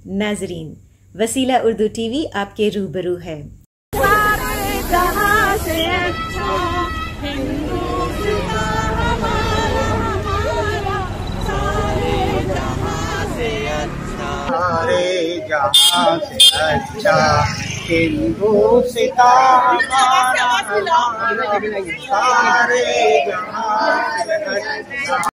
नाजरीन, वसीला उर्दू टीवी आपके रूबरू है। सारे जहां से अच्छा हिंदुस्तान सारे जहां से अच्छा सारे जहां से अच्छा।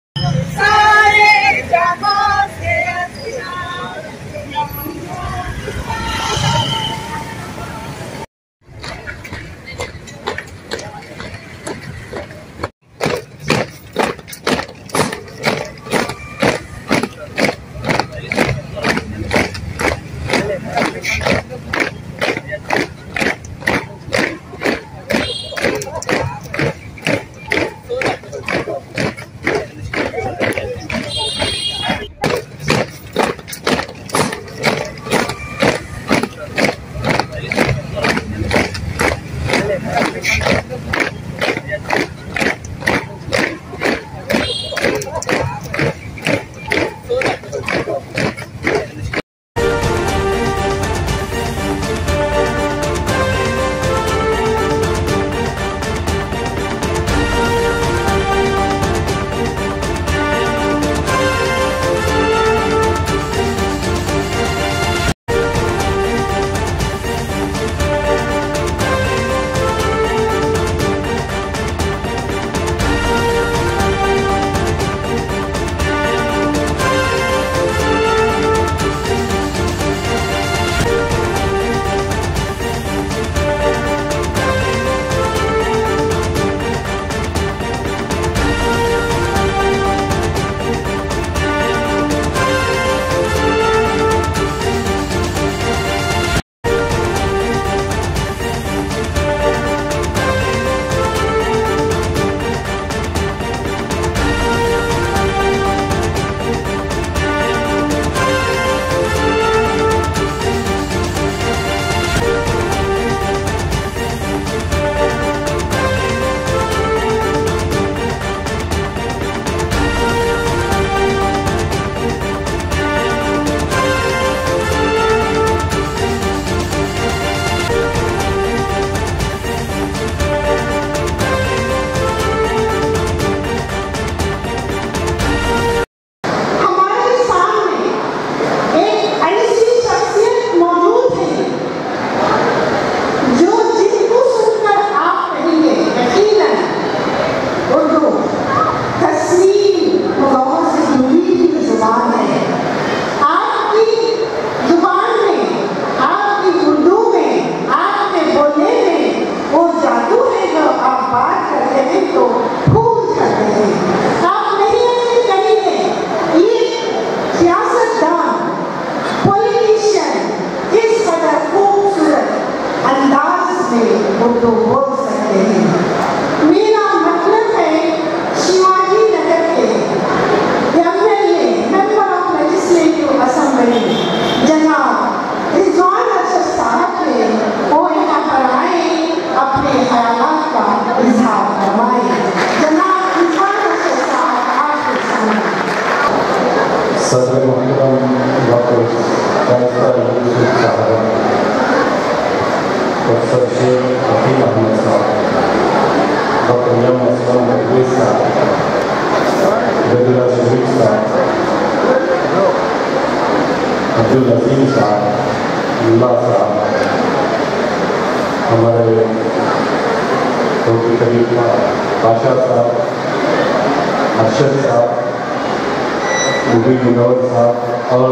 हमारे बादशाह साहब, अरशद साहब, मुबीन मुनव्वर साहब और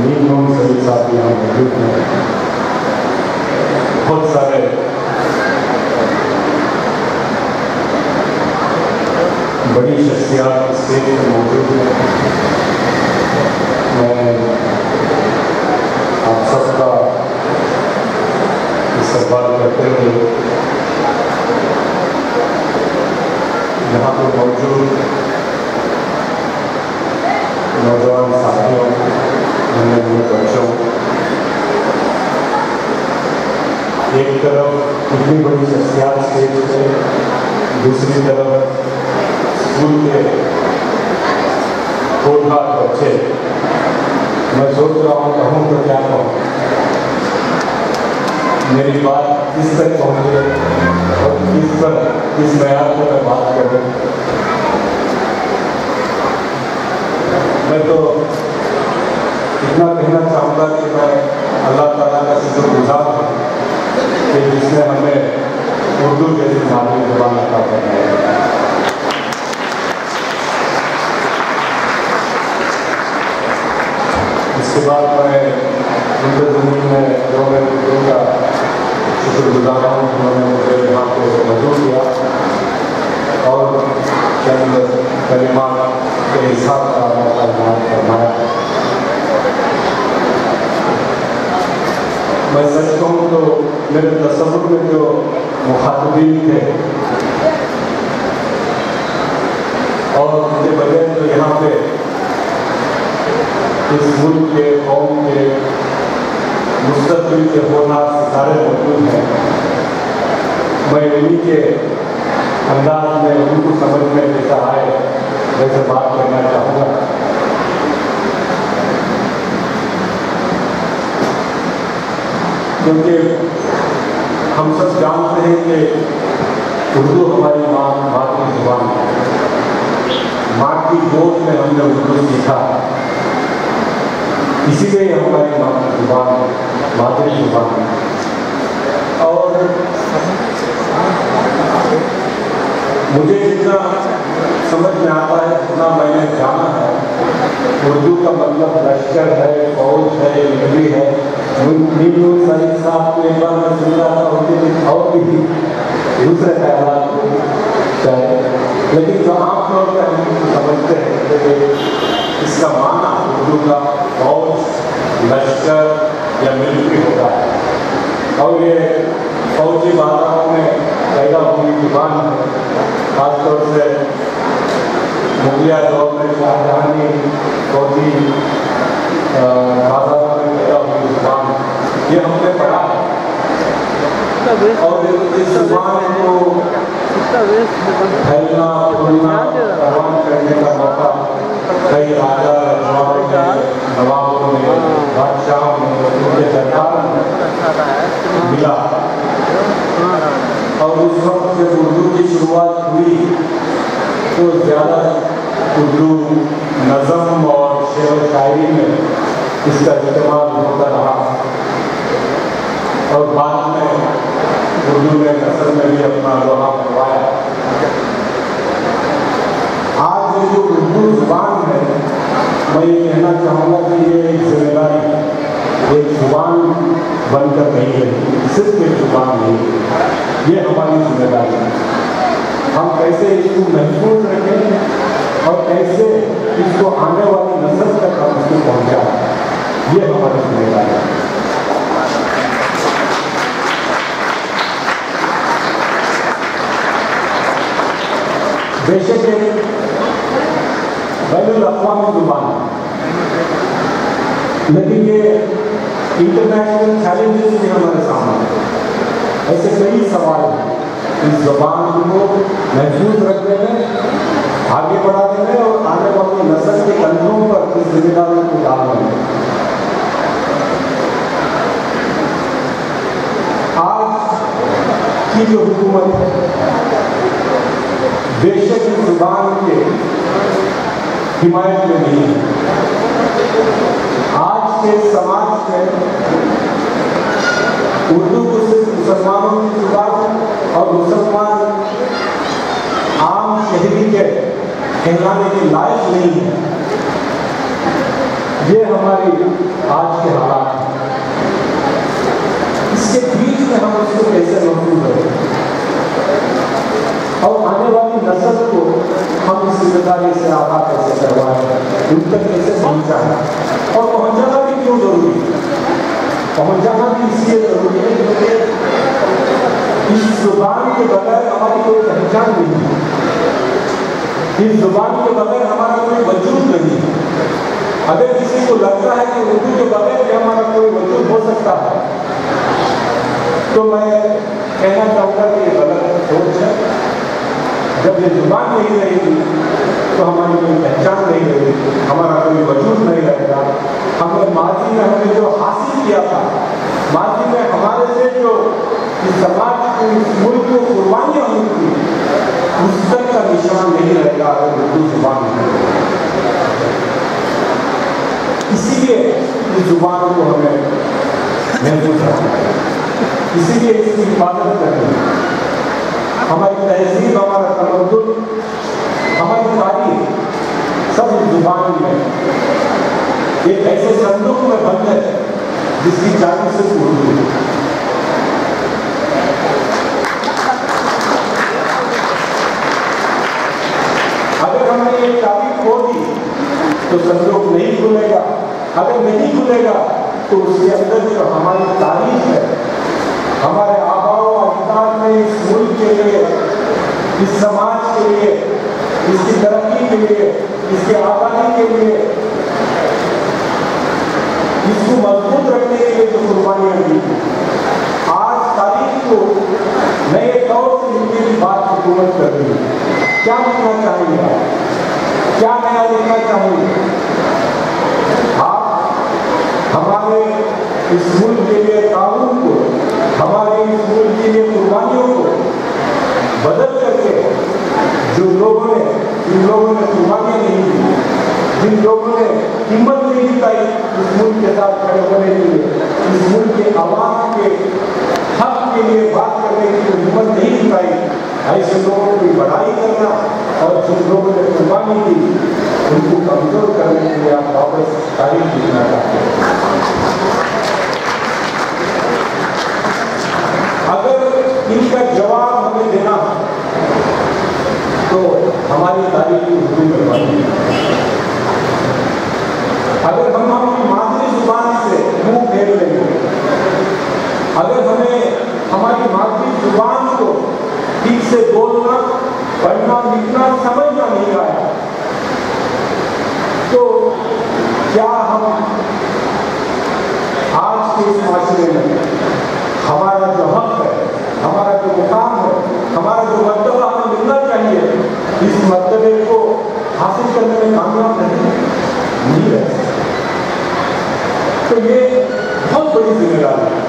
नीम सभी साहब यहाँ मौजूद हैं। बहुत सारे बड़ी शख्सियात स्टेज पर मौजूद हैं। मैं आप सबका इस्तकबाल करते हुए यहाँ पर मौजूद नौजवान साथियों, अन्य बच्चों, एक तरफ इतनी बड़ी शख्सियत स्टेज पे, दूसरी तरफ स्कूल के होनहार बच्चे मैं सोच रहा हूँ कहूँ तो क्या कहूँ, मेरी बात किस तक पहुँचे और किस मैार पर मैं बात करूँ। मैं तो इतना कहना चाहूँगा कि मैं अल्लाह ताला का शुक्रगुजार हूँ कि जिसने हमें उर्दू जैसी मादरी ज़ुबान अता फरमाई है। इसके बाद मैं उनके ज़मीन में जो मेरे मित्रों का शुक्रगुजार हूँ, उन्होंने मुझे यहाँ पे मौजूद किया और चंद कलिमात के हिसाब का फरमाया। मैं सच कहूँ तो मेरे तसव्वुर में जो मुखातिबीन थे और उनके बगैर तो यहाँ पे इस मुल्क के कौम के मुस्तक़बिल के होनहार सितारे मौजूद हैं, मैं उन्हीं के अंदाज में उनको समझने जैसा आए वैसे बात करना चाहूँगा। क्योंकि हम सब जानते हैं कि उर्दू हमारी मातृ ज़ुबान है, माँ की गोद में हमने उर्दू सीखा, इसीलिए हमारी मातृ ज़ुबान है। और मुझे जितना समझ में आता है, जितना मैंने जाना है, उर्दू का मतलब लश्कर है, फौज है, मिलिट्री है। नीलू सईद साहब को एक बार मैं सुन रहा था, उनके और भी दूसरे ख्याल चाहे, लेकिन जो आम तौर पर हम समझते हैं कि इसका माना उर्दू का फौज, लश्कर या मिलिट्री होता है और ये फौजी बाजारों में पैदा हुई जुबान है। खासतौर से मुगलिया दौर में शाहजहानी फौजी बाजारों में पैदा हुई जुबान, ये हमने पढ़ा है। और इस जुबान को फैलना फूलना प्रवान करने का मौका कई राजा नवाबों ने, बादशाहों ने, उनके सरकार मिला। और उस वक्त जब उर्दू की शुरुआत हुई तो ज़्यादा उर्दू नज़म और शेर व शायरी में इसका इस्तेमाल होता रहा और बाद में उर्दू ने नस्ल में भी अपना लोहा मनवाया। आज जो उर्दू ज़ुबान है, मैं ये कहना चाहूँगा कि ये एक जिम्मेदारी, एक ज़ुबान बनकर नहीं है, सिर्फ एक ज़ुबान नहीं है, ये हमारी जिम्मेदारी है। हम कैसे इसको महफूज रखें और कैसे इसको आने वाली नस्ल तक हम इसको पहुँचाएं, ये हमारी जिम्मेदारी है। बेशक बैनुल-अक़वामी ज़ुबान है, लेकिन ये इंटरनेशनल चैलेंजेस भी हमारे सामने हैं। ऐसे कई सवाल हैं इस ज़ुबान को महफूज रखने में, आगे बढ़ाने में और आने वाली नस्ल के कंधों पर इस जिम्मेदारी को डालने में। आज की जो हुकूमत है, बेशक इस ज़ुबान के हिमायत में नहीं है। आज के समाज में उर्दू को सिर्फ मुसलमानों की ज़ुबान और मुसलमान आम शहरी के कहलाने के लायक नहीं है। ये हमारी आज के हालात हैं। इसके बीच में हम उसको कैसे महफूज करें और आने वाली नस्ल को हम इस जिम्मेदारी से आगाह कैसे करवाएं, उन तक कैसे पहुँचाएं और पहुँचाना भी क्यों जरूरी है? पहुँचाना भी इसलिए जरूरी है क्योंकि इस ज़ुबान के बगैर हमारी कोई पहचान नहीं है, इस ज़ुबान के बगैर हमारा कोई वजूद नहीं है। अगर किसी को लगता है कि उर्दू के बगैर भी हमारा कोई वजूद हो सकता है, तो मैं कहना चाहूँगा कि ये गलत सोच है। जब ये ज़ुबान नहीं रहेगी तो हमारी कोई पहचान नहीं रहेगी, हमारा कोई वजूद नहीं रहेगा, हमें मिलेगा अगर उर्दू जुबान में। इसीलिए इस जुबान को हमें महफूज रखना है, इसीलिए इसकी हिफाजत करनी है। हमारी तहजीब, हमारा तमद्दुन, हमारी तारीख सब इस जुबान में एक ऐसे संदूक में बंद है जिसकी चाबी सिर्फ उर्दू है। अगर हमने ये चाबी खो दी तो संदूक नहीं खुलेगा, अगर नहीं खुलेगा तो उसके अंदर जो हमारी तारीख है, हमारे आबाओ अजदाद ने इस मुल्क के लिए, इस समाज के लिए, इसकी तरक्की के लिए, इसके आबादी के लिए, इसको मजबूत रखने के लिए जो कुर्बानियां दी, आज तारीख को नए तौर से इनकी बात हुकूमत कर रही है। क्या लिखना चाहेंगे आप? क्या नया लिखना चाहेंगे आप? हमारे इस मुल्क के लिए कानून को, हमारे इस मुल्क के लिए कुर्बानियों को बदल करके जिन लोगों ने कुर्बानियां नहीं दी, जिन लोगों ने हिम्मत नहीं दिखाई इस मुल्क के साथ खड़े होने के लिए, इस मुल्क के आवाम के हक के लिए बात करने की जो हिम्मत नहीं दिखाई, ऐसे लोगों की बढ़ाई करना और जिन लोगों ने कुर्बानी दी उनको कमजोर करने के लिए आप वापस तारीख लिखना चाहते हैं। अगर इनका जवाब हमें देना तो हमारी तारीख उर्दू में बनी। अगर हम अपनी मातृ जुबान से मुंह फेर लेंगे, अगर हमें हमारी मातृ जुबान को ठीक से बोलना, पढ़ना, लिखना, समझना नहीं आया तो क्या हम आज के इस माशरे में हमारा जो हक है, हमारा जो मुकाम है, हमारा जो मर्तबा हमें मिलना चाहिए, इस मर्तबे को हासिल करने में कामयाब नहीं रह सकते? तो ये बहुत बड़ी जिम्मेदारी है।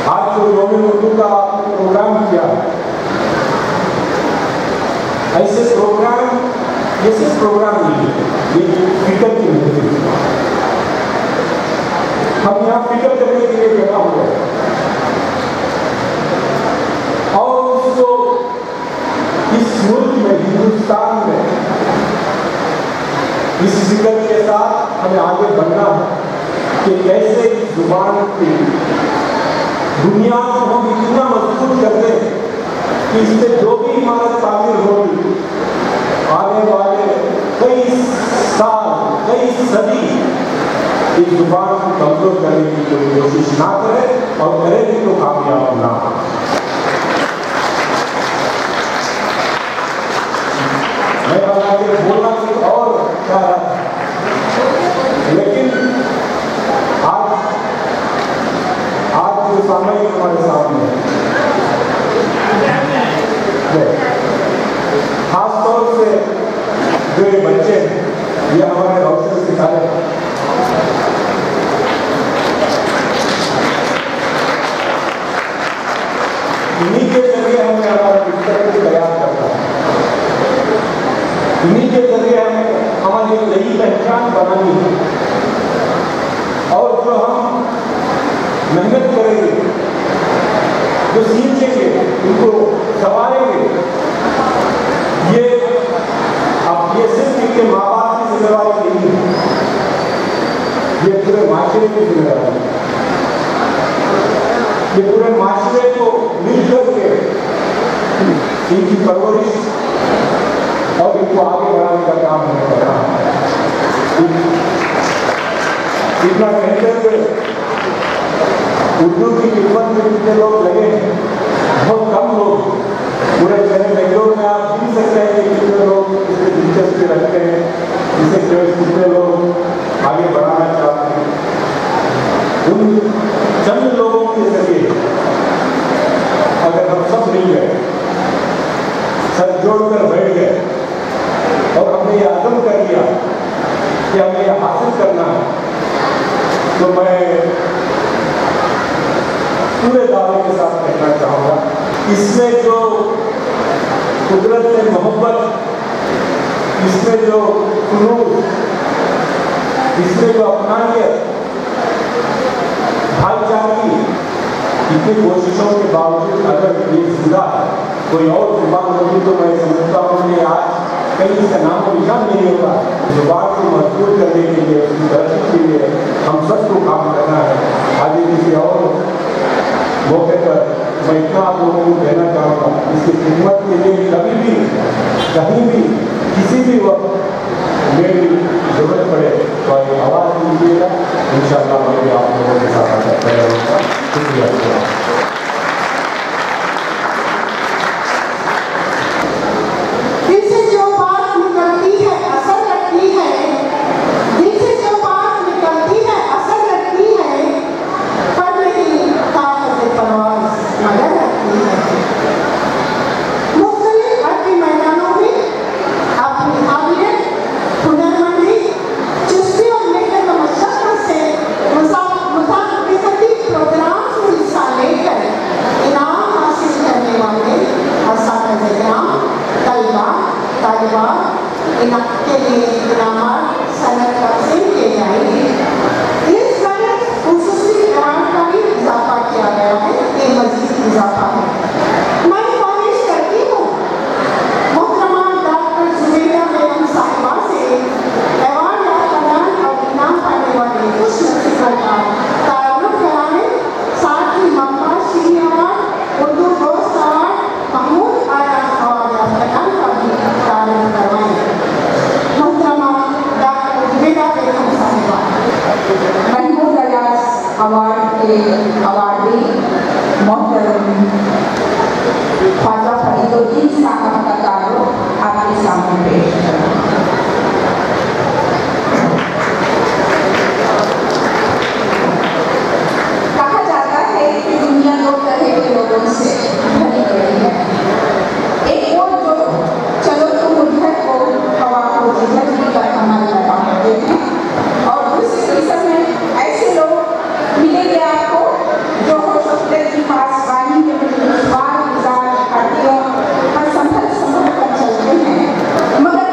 आज जो यौम उर्दू का आपने प्रोग्राम किया, ऐसे प्रोग्राम, ये सिर्फ प्रोग्राम नहीं है, ये फिक्र की मुद्दे। हम यहाँ फिक्र करने के लिए जगह हो गए और उसको इस मुल्क में, हिंदुस्तान में इस फिक्र के साथ हमें आगे बढ़ना है कि कैसे इस जुबान की दुनिया को हम इतना मजबूत कर दें कि इससे जो भी इमारत तामीर होगी, आने वाले कई साल, कई सदी इस जुबान को कमजोर करने की कोई कोशिश ना करे, और करेगी तो कामयाब ना। मैं बोलना कुछ और चाह रहा था, लेकिन आज जो सामने हमारे सामने है, खास तौर से जो ये बच्चे हैं, ये हमारे रोशन सितारे हैं। इन्हीं के जरिए हमें हमारा बिस्तर को तैयार करना है, इन्हीं के जरिए हमें हमारी नई पहचान बनानी है, और जो हम मेहनत करेंगे, जो सीखेंगे, उनको संवारेंगे, ये सिर्फ इनके माँ बाप की जिम्मेवारी नहीं है, ये पूरे माशरे की जिम्मेवारी है। ये पूरे माशरे को मिलकर के इनकी परवरिश और इनको आगे बढ़ाने का काम हमें करना है। इतना कहते हुए उर्दू की खिदमत में कितने लोग लगे हैं? बहुत कम लोग। पूरे शहर बेंगलोर में आप सुन सकते हैं कि कितने लोग इसमें दिलचस्पी रखते हैं, इसे कितने लोग आगे बढ़ाना चाहते हैं। उन चंद लोगों के जरिए अगर हम सब मिल गए, सर जोड़कर बैठ गए और हमने ये आज़म कर लिया कि हमें ये हासिल करना है, तो मैं पूरे दावे के साथ कहना चाहूँगा, इसमें जो कुदरत ने मोहब्बत इसमें जो खुलूस, इसमें जो अपनानियत, भाईचारगी, इतनी कोशिशों के बावजूद अगर ये जिंदा है, कोई और जुबान होगी तो मैं समझता हूँ कि आज कहीं इसका नाम को निशान नहीं होगा। जुबान को मजबूत करने के लिए, उसकी तरक्की के लिए हम सबको काम करना है। आज किसी और मौके पर मैं इतना आप लोगों को कहना चाहूँगा, इसकी खिदमत के लिए कभी भी, कहीं भी, किसी भी वक्त मेरी जरूरत पड़े तो आवाज़ दीजिएगा। इंशाअल्लाह मैं भी आप लोगों के साथ करता रहूँगा। शुक्रिया। के लिए इनामात सनद तकसीम किए जाएंगे। इस तरह खुसूसी ग्रांट का भी इजाफा किया गया है, ये मजीद इजाफा है। मैं ख्वाहिश करती हूँ मोहतरमा डॉक्टर जुबैदा बेगम साहिबा से अवार्ड याफ्तान और इनाम पाने वाले कुछ नसीबों का तारुफ कराने, साथ ही मम्मा श्री अवार्ड, उर्दू दोस्त अवार्ड, महमूद आया अवार्ड याफ्तान का भी तारुफ करवाएं। महमूद अयाज अवार्ड के अवार्डी मोहतरम ख्वाजा फरीदुद्दीन साहब का तारुफ आपके सामने पेश करें। कहा जाता है कि दुनिया दो तरह के लोगों से भरी पड़ी है। एक वो जो चलो तुम उधर को हवा को जिधर की पर अमल लगा होते हैं, और दूसरी किस्म में ऐसे लोग मिलेंगे आपको जो हो सकते की पासवानी के बार गुजार हड्डियों पर संभल कर चलते हैं, मगर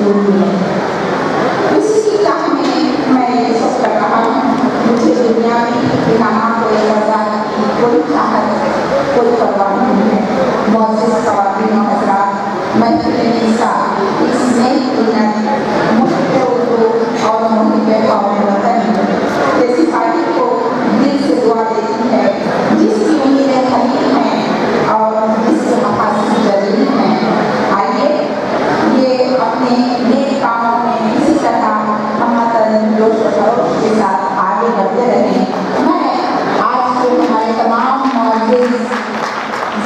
जरूरी है। इसी की राह में मैं ये सब कर रहा हूँ। मुझे दुनिया में बिना कोई आजाद कोई चाहत कोई परवाह नहीं है। मौजूद ख़वातीन और हज़रात, महफिल निसा इस नई कीमत मुफ्त उर्दू और मुहिब वतन जैसी पार्टी को दिल से दुआ देती है, जिसकी उम्मीदें खली हैं और जिसके मकासद जरूरी हैं। आइए ये अपने नेक कामों में इसी तरह हमतन जोश व खरोश के साथ आगे बढ़ते रहें। मैं आज के हमारे तमाम मौजूद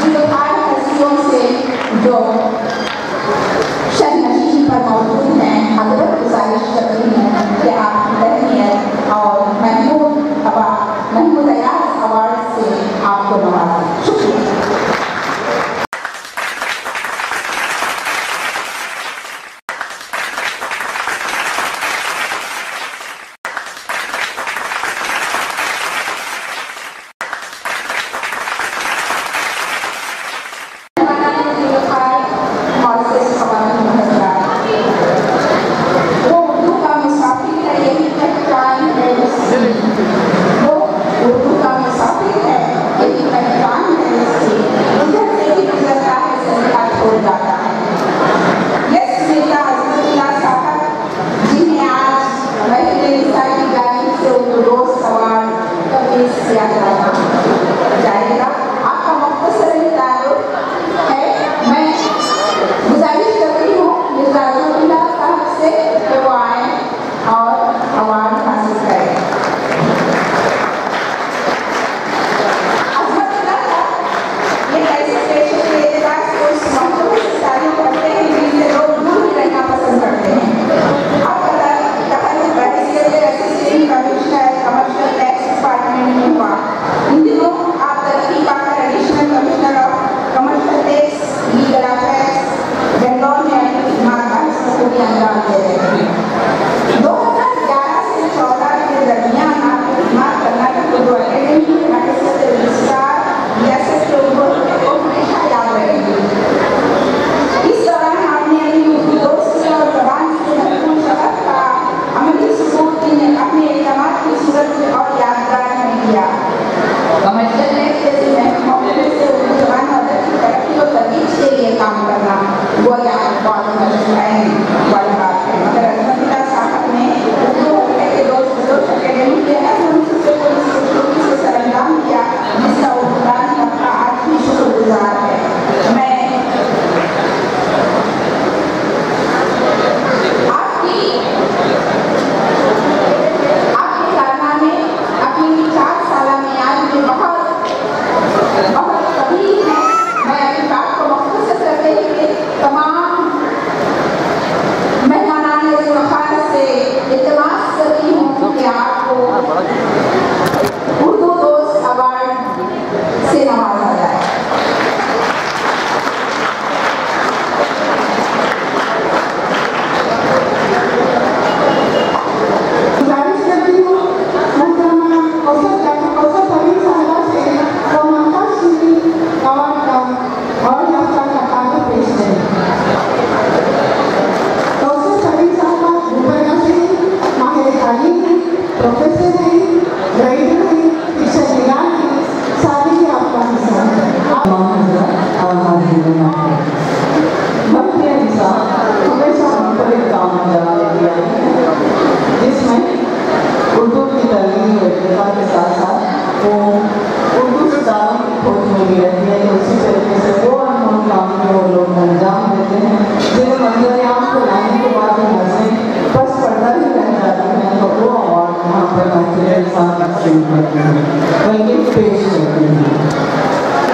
जिम्मेदार हस्तियों से जो शर्नशीन पर मौजूद हैं, हज़रत गुजारिश करती हूँ कि आप तहनीत और महमूद अयाज अवार्ड से आपको नवाजें। शुक्रिया।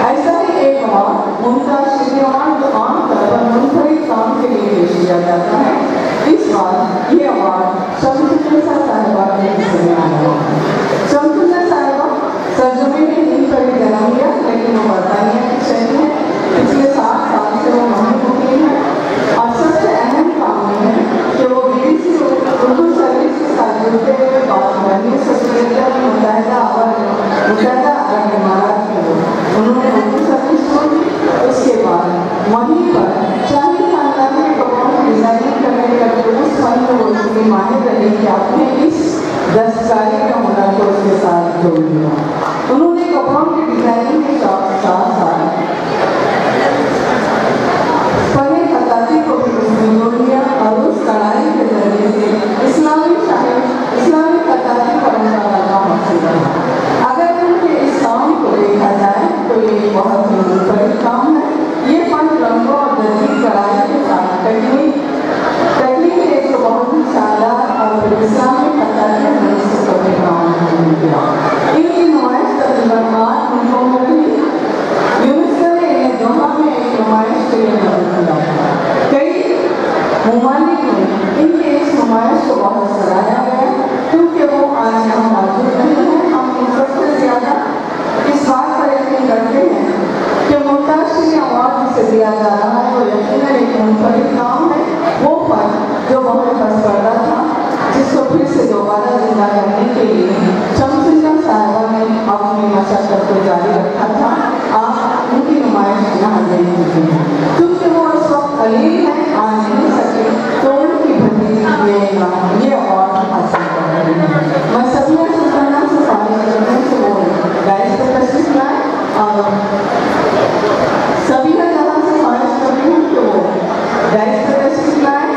ऐसा ही एक और उनका शिरोमणि आमतौर पर मुनफरिद काम के लिए पेश किया जाता है। इस बार ये अवार्ड शमसुन्निसा साहिबा के हिस्से में आया। शमसुन्निसा साहिबा तर्जुमे में नहीं कभी जन्म लिया, लेकिन वो बरतानिया की शहरी है। पिछले 7 साल से वो मम्मी मुकीम है और सबसे अहम काम ये है कि वो BBC उर्दू सर्विस के साथ जुड़ते हुए 1977 में मुत्तहिदा अवार्ड बहुत ही मुनफरिद काम है। ये फन रंगों और जदीद कढ़ाई के साथ तकनीक एक बहुत ही शानदार और इस्लामी खतरनाक मनुष्य को दिखाने किया। इनकी नुमाइश तकरीबन 8 मुल्कों में हुई। यूनेस्को ने इन्हें दोहा में एक नुमाइश के लिए मदद किया। कई ममालिक में इनके इस नुमाइश को बहुत सराहा गया क्योंकि वो आज यहाँ मौजूद नहीं है। हम इन सबसे ज़्यादा इस बात पर यकीन करते हैं कि मुंताशिर अवार्ड जिसे दिया जा रहा है वो यकीनन एक मुनफरिद काम है। वो फन जो बहुत पसंदीदा था, जिसको फिर से दोबारा जिंदा करने के लिए शमसुल्लाह साहिबा ने अपनी मशक्कत को जारी रखा था। आप उनकी नुमाइश यहाँ देख चुके हैं। क्योंकि वो उस वक्त अलीम है, आ नहीं सके, तो उनकी भतीजी ये अवार्ड हासिल कर रही है। मैं सभी सुल्ताना से ख्वाहिश करती हूँ कि वो गाइस पर तशरीफ लाएं और सभी जहाँ से ख्वाहिश करती हूँ कि वो गाइस पर तशरीफ लाएं।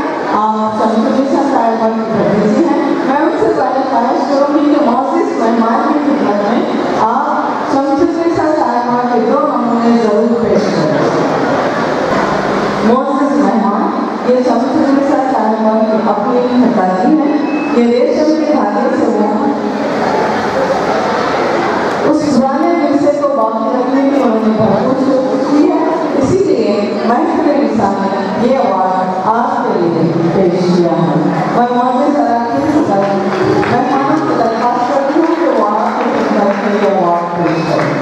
आप शमसुल्लाह साहिबा की भतीजी हैं। मैं उनसे पहले ख्वाहिश करूँगी कि मौजूद मेहमान की खिदमत में आप शमसुल्लाह साहिबा के 2 नमूने जरूर पेश करें। मौजूद मेहमान ये शमसुल्लाह साहिबा की अपनी खिताजी है। ये रेशम के धागे से वो उस पुराने विरसे को बाकी रखने की उन्होंने भरपूर कोशिश की है। इसीलिए महफिल निसार ने ये अवार्ड आपके लिए पेश किया है। मैं मौजूद मेहमानों से दरख्वास्त करती हूँ कि वो आपके खिदमत में ये अवार्ड पेश करें।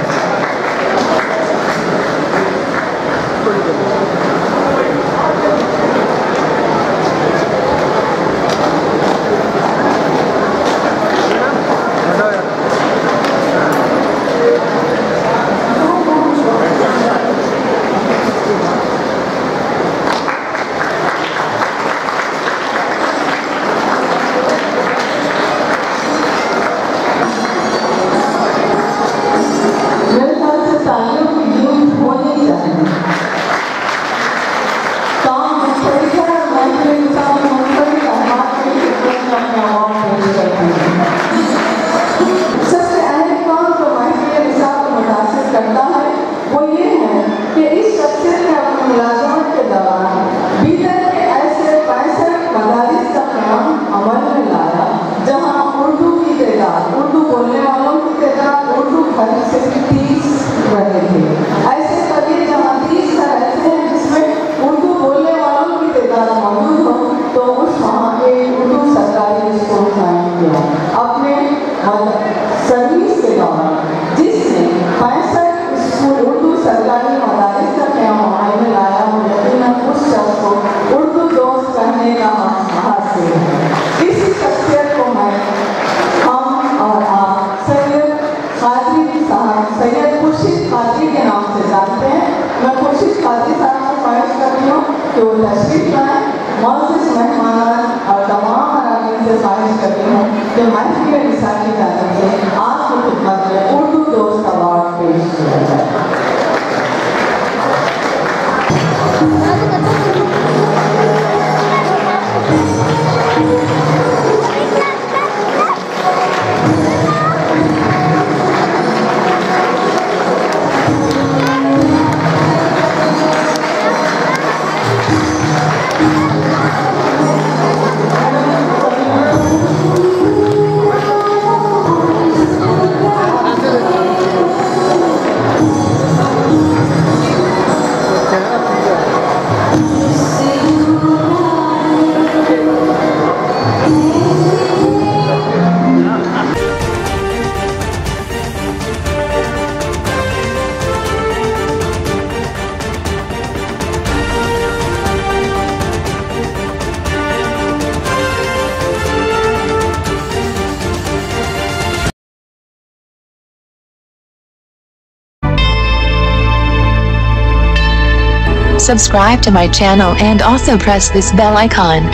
Subscribe to my channel and also press this bell icon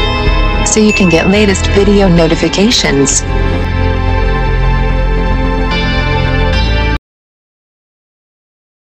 so you can get latest video notifications.